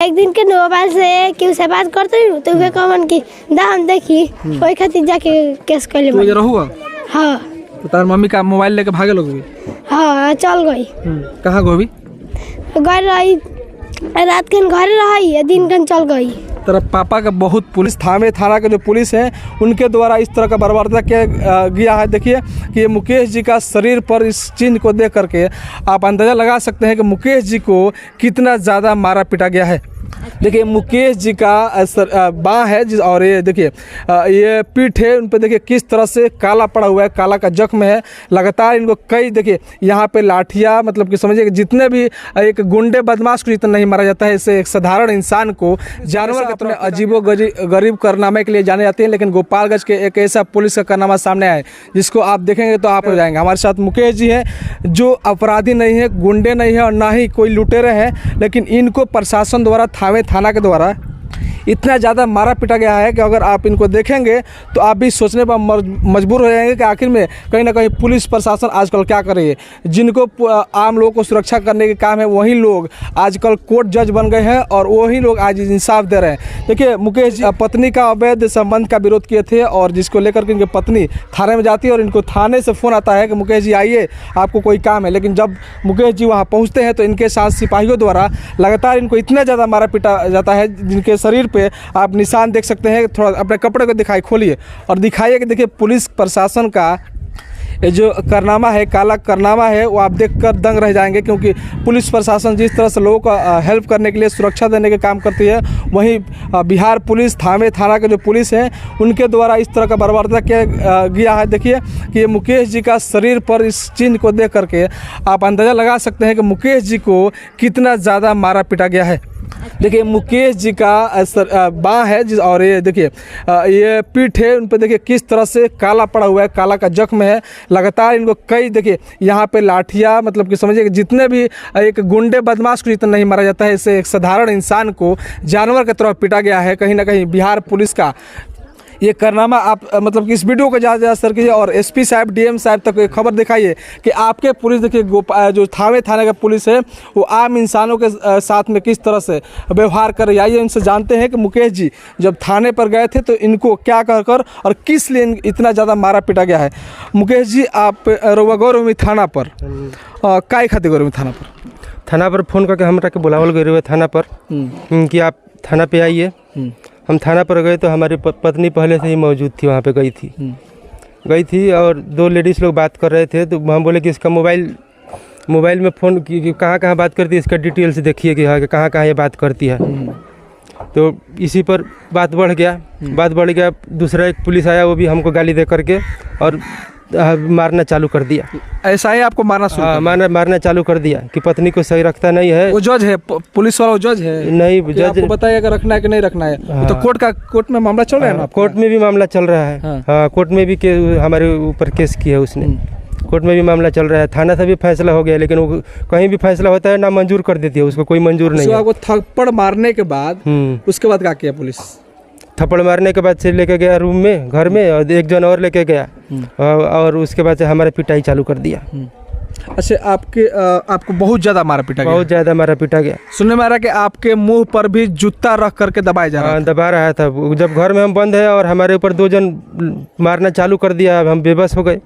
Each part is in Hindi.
एक दिन के मोबाइल से केहू से बात करते हूँ तो वे कमन की दाम देखी वही खातिर जाके केस कर ले। तो ये रहुआ? हाँ। तो तार मम्मी का मोबाइल लेके भागे लोग भी? हाँ चल गई। कहाँ गई? घर रही, रात के घर रही, दिन के चल गई। तेरा पापा का बहुत पुलिस थाना के जो पुलिस है उनके द्वारा इस तरह का बर्बाद किया गया है। देखिए कि ये मुकेश जी का शरीर पर इस चिन्ह को देख करके आप अंदाज़ा लगा सकते हैं कि मुकेश जी को कितना ज़्यादा मारा पीटा गया है। देखिए मुकेश जी का बाँ है और ये देखिए ये पीठ है, उन पर देखिए किस तरह से काला पड़ा हुआ है, काला का जख्म है। लगातार इनको कई देखिए यहाँ पे लाठियाँ, मतलब कि समझिए कि जितने भी एक गुंडे बदमाश को जितना नहीं मारा जाता है, इससे एक साधारण इंसान को जानवर के अपने अजीबो गरीब कारनामे के लिए जाने जाते हैं। लेकिन गोपालगंज के एक ऐसा पुलिस का कारनामा सामने आया जिसको आप देखेंगे तो आप हो जाएंगे। हमारे साथ मुकेश जी हैं जो अपराधी नहीं है, गुंडे नहीं है और ना ही कोई लुटेरे हैं, लेकिन इनको प्रशासन द्वारा थाना के द्वारा इतना ज़्यादा मारा पीटा गया है कि अगर आप इनको देखेंगे तो आप भी सोचने पर मजबूर हो जाएंगे कि आखिर में कहीं ना कहीं पुलिस प्रशासन आजकल क्या कर रही है। जिनको आम लोगों को सुरक्षा करने के काम है वही लोग आजकल कोर्ट जज बन गए हैं और वही लोग आज इंसाफ दे रहे हैं। देखिए मुकेश जी पत्नी का अवैध संबंध का विरोध किए थे और जिसको लेकर के इनकी पत्नी थाने में जाती है और इनको थाने से फ़ोन आता है कि मुकेश जी आइए, आपको कोई काम है। लेकिन जब मुकेश जी वहाँ पहुँचते हैं तो इनके साथ सिपाहियों द्वारा लगातार इनको इतना ज़्यादा मारा पीटा जाता है जिनके शरीर पे आप निशान देख सकते हैं। थोड़ा अपने कपड़े को दिखाई खोलिए और दिखाइए कि देखिए पुलिस प्रशासन का ये जो कारनामा है, काला कारनामा है, वो आप देखकर दंग रह जाएंगे। क्योंकि पुलिस प्रशासन जिस तरह से लोगों का हेल्प करने के लिए, सुरक्षा देने के काम करती है, वहीं बिहार पुलिस थाना के जो पुलिस है उनके द्वारा इस तरह का बर्बाद किया गया है। देखिए कि ये मुकेश जी का शरीर पर इस चिन्ह को देख करके आप अंदाज़ा लगा सकते हैं कि मुकेश जी को कितना ज़्यादा मारा पीटा गया है। देखिए मुकेश जी का बाँ है और ये देखिए ये पीठ है, उन पर देखिए किस तरह से काला पड़ा हुआ है, काला का जख्म है। लगातार इनको कई देखिए यहाँ पे लाठियाँ, मतलब कि समझिए कि जितने भी एक गुंडे बदमाश को जितना नहीं मारा जाता है, इससे एक साधारण इंसान को जानवर की तरह पीटा गया है। कहीं ना कहीं बिहार पुलिस का ये कारनामा आप मतलब कि इस वीडियो को ज़्यादा सर कीजिए और एसपी साहब, डीएम साहब तक एक खबर दिखाइए कि आपके पुलिस देखिए जो थाने का पुलिस है वो आम इंसानों के साथ में किस तरह से व्यवहार कर रही है। आइए इनसे जानते हैं कि मुकेश जी जब थाने पर गए थे तो इनको क्या कर और किस लिए इतना ज़्यादा मारा पीटा गया है। मुकेश जी आप रउआ गौरवी थाना पर काय खातिर गौरवी थाना पर फ़ोन करके हमरा के बुलावल गए हुए थाना पर कि आप थाना पे आइए। हम थाना पर गए तो हमारी पत्नी पहले से ही मौजूद थी, वहाँ पे गई थी और दो लेडीज़ लोग बात कर रहे थे। तो हम बोले कि इसका मोबाइल में फ़ोन की कहाँ बात करती है, इसका डिटेल से देखिए कि हाँ कहाँ ये बात करती है। तो इसी पर बात बढ़ गया। दूसरा एक पुलिस आया, वो भी हमको गाली दे करके और मारना चालू कर दिया। ऐसा ही आपको मारना चालू कर दिया कि पत्नी को सही रखता नहीं है। वो जज है, पुलिस वाला वो जज है? नहीं, जज आपको बताइए अगर रखना है कि नहीं रखना है। तो कोर्ट में मामला चल रहा है ना? कोर्ट में भी मामला चल रहा है। हाँ, कोर्ट में भी हमारे ऊपर केस किया उसने। कोर्ट में भी मामला चल रहा है। थाना से भी फैसला हो गया, लेकिन वो कहीं भी फैसला होता है ना मंजूर कर देती है, उसको कोई मंजूर नहीं है। आपको थप्पड़ मारने के बाद उसके बाद क्या किया पुलिस? थप्पड़ मारने के बाद से लेके गया रूम में, घर में, और एक जन और लेके गया और उसके बाद से हमारे पिटाई चालू कर दिया। अच्छा, आपको बहुत ज़्यादा मारा पीटा गया? बहुत ज़्यादा मारा पीटा गया। सुनने में आ रहा है कि आपके मुंह पर भी जूता रख करके दबाया जा रहा है। दबा रहा था। जब घर में हम बंद है और हमारे ऊपर दो जन मारना चालू कर दिया, हम बेबस हो गए।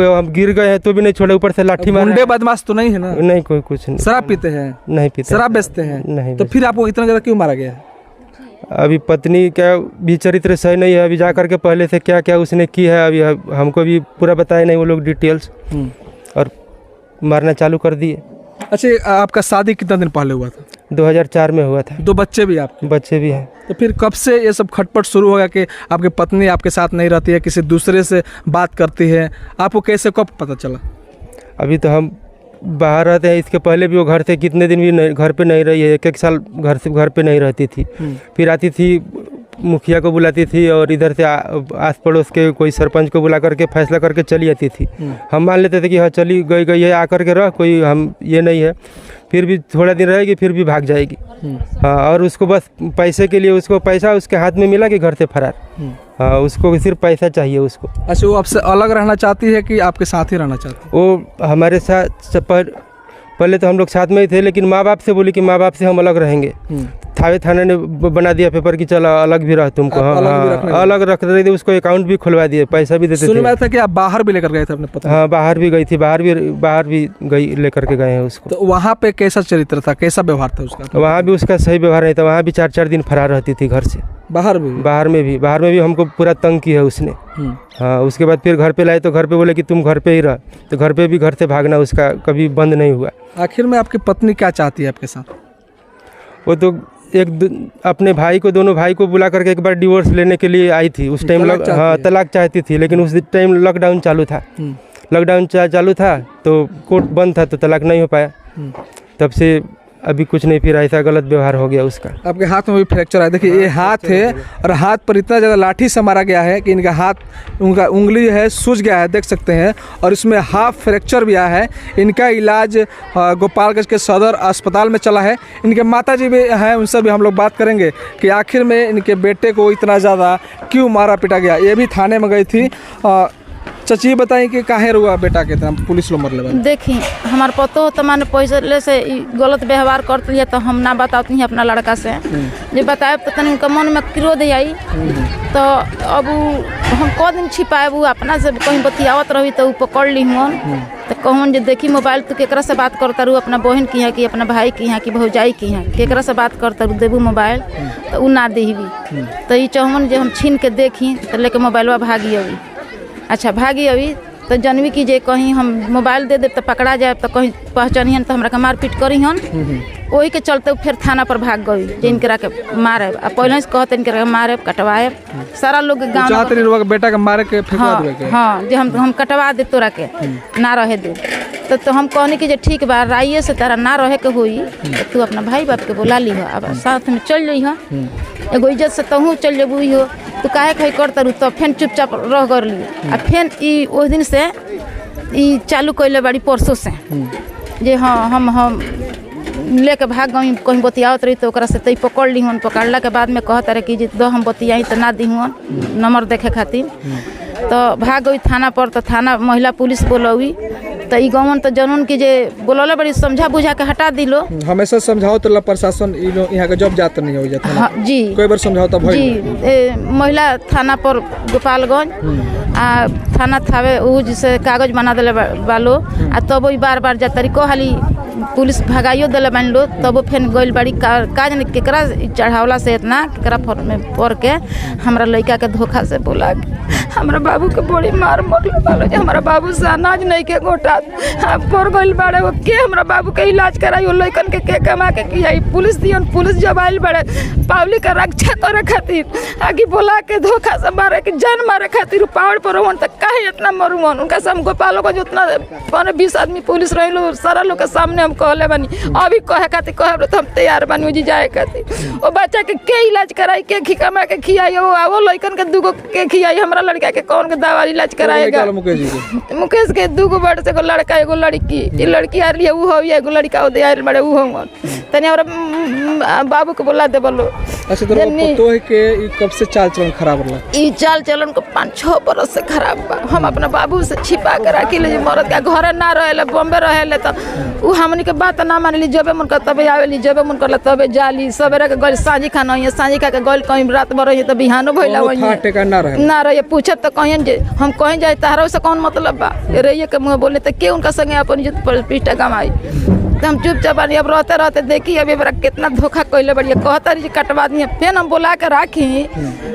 हम गिर गए हैं तो भी नहीं छोड़े, ऊपर से लाठी मार। गुंडे बदमाश तो नहीं है ना? नहीं, कोई कुछ नहीं। शराब पीते हैं? नहीं पीते। शराब बेचते हैं? नहीं। तो फिर आपको इतना ज़्यादा क्यों मारा गया? अभी पत्नी का भी चरित्र सही नहीं है। अभी जा करके पहले से क्या उसने की है, अभी हमको भी पूरा बताया नहीं वो लोग डिटेल्स, और मारना चालू कर दिए। अच्छा, आपका शादी कितना दिन पहले हुआ था? 2004 में हुआ था। 2 बच्चे भी आपके? बच्चे भी हैं। तो फिर कब से ये सब खटपट शुरू हो गया कि आपकी पत्नी आपके साथ नहीं रहती है, किसी दूसरे से बात करती है? आपको कैसे कब पता चला? अभी तो हम बाहर रहते हैं, इसके पहले भी वो घर से कितने दिन भी घर पे नहीं रही है। 1 साल घर पे नहीं रहती थी। फिर आती थी, मुखिया को बुलाती थी और इधर से आस पड़ोस के कोई सरपंच को बुला करके फैसला करके चली आती थी। हम मान लेते थे कि हाँ चली गई है, आकर के रह, कोई हम ये नहीं है। फिर भी थोड़ा दिन रहेगी, फिर भी भाग जाएगी। हाँ, और उसको बस पैसे के लिए, उसको पैसा उसके हाथ में मिला कि घर से फरार। हाँ, उसको सिर्फ पैसा चाहिए उसको। अच्छा, वो आपसे अलग रहना चाहती है कि आपके साथ ही रहना चाहती है? वो हमारे साथ पहले तो हम लोग साथ में ही थे, लेकिन माँ बाप से बोली कि माँ बाप से हम अलग रहेंगे। थावे थाने ने बना दिया पेपर कि चलो अलग भी रह तुमको। अलग रख रहे थे, उसको अकाउंट भी खुलवा दिए, पैसा भी देते थे। सुना था कि आप बाहर भी लेकर गए थे अपने पत्नी? हाँ, बाहर भी गई थी, बाहर भी गई लेकर के गए हैं उसको। तो वहाँ पे कैसा चरित्र था, कैसा व्यवहार था उसका? वहाँ भी उसका सही व्यवहार नहीं था, वहाँ भी 4-4 दिन फरार रहती थी घर से। बाहर में भी हमको पूरा तंग किया है उसने। हाँ, उसके बाद फिर घर पे लाए तो घर पे बोले कि तुम घर पे ही रह, तो घर पे भी घर से भागना उसका कभी बंद नहीं हुआ। आखिर में आपकी पत्नी क्या चाहती है आपके साथ? वो तो अपने दोनों भाई को बुला करके एक बार डिवोर्स लेने के लिए आई थी उस टाइम। हाँ, तलाक चाहती थी, लेकिन उस टाइम लॉकडाउन चालू था तो कोर्ट बंद था तो तलाक नहीं हो पाया। तब से अभी कुछ नहीं, फिर ऐसा गलत व्यवहार हो गया उसका। आपके हाथ में भी फ्रैक्चर है, देखिए ये हाथ है और हाथ पर इतना ज़्यादा लाठी से मारा गया है कि उनका उंगली है सूज गया है, देख सकते हैं, और इसमें हाफ फ्रैक्चर भी आया है। इनका इलाज गोपालगंज के सदर अस्पताल में चला है। इनके माताजी भी हैं, उनसे भी हम लोग बात करेंगे कि आखिर में इनके बेटे को इतना ज़्यादा क्यों मारा पीटा गया। ये भी थाने में गई थी। चाची बताई कि काहे रुआ बेटा के इतना पुलिस लोग मरले? देखी हमार पतो तो माने पैसे से गलत व्यवहार करती है तो हम ना बताती हैं अपना लड़का से। जो बताए तो तनी उनका मन में क्रोध आई, तो अब हम को दिन छिपाए, वो अपना से कहीं बतियावत रही तो पकड़ ली हम। तो कहूँ जो देखी मोबाइल तो केकरा से बात करता रू, अपना बहन की है कि अपना भाई की है कि भौजाई की है, केकरा से बात करता रू, देबू मोबाइल तो उ ना देवी। तो ये चाहूँ जो हम छीन के देखी तो लेके मोबाइलवा भागी अभी। अच्छा भागी अभी तो जानवी की जे कहीं हम मोबाइल दे दे तो पकड़ा जाए, तो कहीं पहचानियन तो हमरा मारपीट करी हन। वही के चलते फिर थाना पर भाग गई जे इनकरा के मारे। पहले से कहते इनकरा के मारे कटवाए, सारा लोग गाँव चाहते नहीं बेटा के मारे के फेंकवा देवे के। हाँ, जे हम कटवा दे तोरा के ना रहे दे। तो हम कहनी कि जे ठीक बा, राइए से तारा ना रहे के होई तो तू अपना भाई बाप के बुला ली हो, अब साथ में चल जाइ हो, एगो इज्जत से तहूँ चल जेबू हो। तू काहे कहीं करता रू, तो फिर चुपचाप रह कर ली। आ फिर ई उस दिन से ई चालू कैले बाड़ी परसों से जे हाँ हम लेके भाग गई, कहीं बतियावत रही तो ओकरा से तई पकड़ ली हन। पकड़ला के बाद में कहता रहे कि जे दो हम बतियाई तो ना दी हन नंबर देखे खातिर। तो भाग गई थाना पर, तो थाना महिला पुलिस बोलौई तो ई गवन तो जनून की जे बोलौले बड़ी समझा बुझा के हटा दिलो। हमेशा समझाओ तो प्रशासन यहाँ के जब जाता नहीं हो जाता। हाँ जी, कोई बार समझाओ तो जी महिला थाना पर गोपालगंज आ थाना थावे उ जिसे कागज बना दिले बालो आ तब वही बार जा तरीको हाली पुलिस भगाइयो दिले बन लो। तब फिर गइल बड़ी का जाने केकरा चढ़ावला से इतना केकरा फर में पड़ के हमरा लड़का के धोखा से बोला हमरा बाबू के बड़ी मार मरले बालो जे हमरा बाबू से अनाज नहीं के गोटा पड़ गइल बाड़े। वो के हमरा बाबू के इलाज कराई, वो लड़कन के कमा के किया। पुलिस दियन पुलिस जब आइल बड़े पब्लिक का रक्षा करे खातिर आगे बोला के धोखा से मारे के जान मारे खातिर पावड़ पर होन त काहे इतना मरुवन। उनका सब गोपालों को जितना 15-20 आदमी पुलिस रही लो सारा लोग के सामने हम कहले बानी, अभी कहे खातिर कहे तो हम तैयार बानी जी जाए खातिर। वो बच्चा के इलाज कराई, के खिकमा के खियाई, वो लड़कन के दूगो के खियाई, हमरा लड़का के कौन के दवा इलाज कराएगा। मुकेश के दूगो बड़ से एगो लड़का एगो लड़की, ये लड़की आ रही है वो हो, एगो लड़का दे आइल बड़े वो हो तनी हमरा बाबू के बोला दे बोलो। अच्छा तो पतो है के ई कब से चाल चलन खराब होला? ई चाल चलन को 5-6 बरस से खराब बा। हम अपना बाबू से छिपा के रखी ले, मरद के घरे ना रहेले, बॉम्बे रहेले तो उ हमनी के बात ना मानली। जबे मन कर तबे आवेली, जबे मन करला तबे जाली। सबेरे के गल सांझी खाना है, सांझी खा के गल कहीं रात भर रही तो बिहानो भइला वही ना रहे। पूछत तो कहीं जे हम कहीं जाए तारा से कौन मतलब बा रहिए के मुँह बोले तो के उनका संगे अपन इज्जत पर पीटा गमाई। तो हम चुपचाप बानी। अब रहते रहते देखी अभी बड़ा कितना धोखा कैले बढ़िया कहता रही कटवा दी। फिर हम बोला के राखी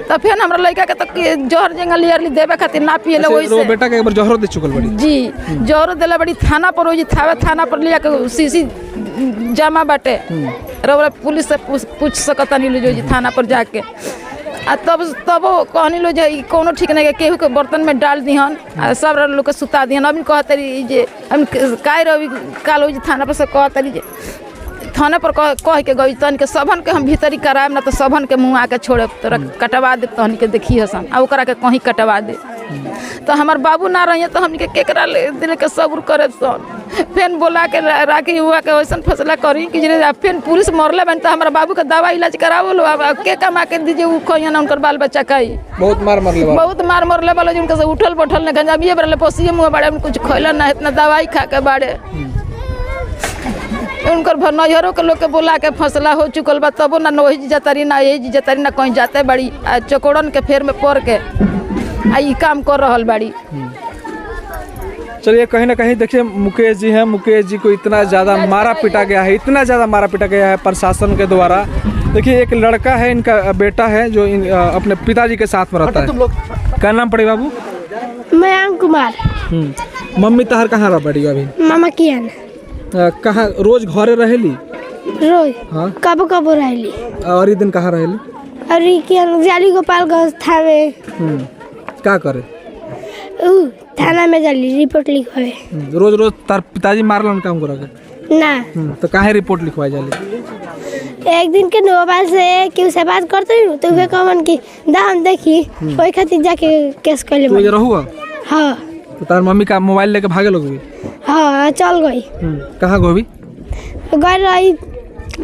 तो फिर हमरा लड़का के तो जहर जंगल लियर देवे खातिर ना पिएले। वही से बेटा के एक बार जहर दे चुकल बड़ी जी, जहर देले बड़ी थाना पर जी थाना पर लिया के सीसी जमा बाटे रौरा पुलिस से पूछ सकता नहीं लो जी थाना पर जाके। आ तब कहनी लो जे कोनो ठीक नहीं केहू के बर्तन में डाल दिहन आ सब लोग के सुता दिहन। अभी कहते रही जे हम काय रवि काल हो थाना पर से कहते रही जे थाना पर कह के गई तहन के सबन के हम भीतरी कराएब ना तो सबन के मुँह आके छोड़े तोरा कटवा दे तहन के देखी हसन आ ओकरा के कहीं कटवा दे। तो हमार बाबू ना रही तो हमके केकरा दिल के सब्र करे सन। फिर बोला के राखी हुआ के वैसा फैसला करी कि फिर पुलिस मरले बन तो हमारा बाबू का दवा इलाज करावो लो। अब के कमा के दीजिए वो कहिए ना उनकर बाल बच्चा कही बहुत मार मरले वाला जो उनका उठल बैठल ने गंजा भी बड़े पोसिए मुँह बड़े कुछ खैलन ना इतना दवाई खा के बाड़े। उनकर नैहरों के लोग के बोला के फैसला हो चुकल बा, तबो ना वही जतारी ना यही जतारी ना कहीं जाते बड़ी चकोड़न के फेर में पड़ के ई काम कर रहल बाड़ी। चलिए कहीं ना कहीं देखिए मुकेश जी हैं, मुकेश जी को इतना ज़्यादा मारा पीटा गया है, इतना ज़्यादा मारा पीटा गया है प्रशासन के द्वारा। देखिए एक लड़का है, इनका बेटा है जो अपने पिताजी के साथ में रहता है। क्या नाम पड़े बाबू? मयंक कुमार। मम्मी तहार कहाँ रह बड़ी अभी? मामा किया कहाँ रोज घरे रहेली? रोज हाँ कबो कबो रहली। और ई दिन कहाँ रहेली? और किया जाली गोपालगंज थावे। क्या करे? थाना में जाली रिपोर्ट लिखवाए। रोज रोज तार पिताजी मारलन काम करा के ना तो काहे रिपोर्ट लिखवाई जाली? एक दिन के मोबाइल से केहू से बात करते रही तो वे कमन की दाम देखी ओई खातिर जाके केस कर तू इधर हुआ? हाँ। तो तार मम्मी का मोबाइल लेके भागे लोग भी? हाँ चल गई। कहाँ गोभी? घर रही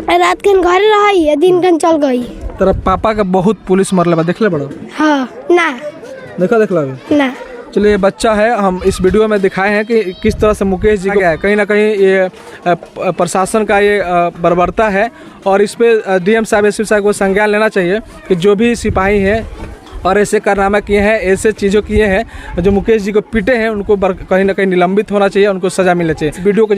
रात के घर रही दिन के चल गई। तेरा पापा का बहुत पुलिस मरले बा, देखले बड़ो? हाँ ना देखला अभी ना। चलिए ये बच्चा है, हम इस वीडियो में दिखाए हैं कि किस तरह से मुकेश जी का कहीं ना कहीं ये प्रशासन का ये बर्बरता है और इस पे डीएम साहब एसपी साहब को संज्ञान लेना चाहिए कि जो भी सिपाही हैं और ऐसे कारनामे किए हैं, ऐसे चीज़ों किए हैं जो मुकेश जी को पीटे हैं, उनको कहीं ना कहीं निलंबित होना चाहिए, उनको सज़ा मिलनी चाहिए। वीडियो को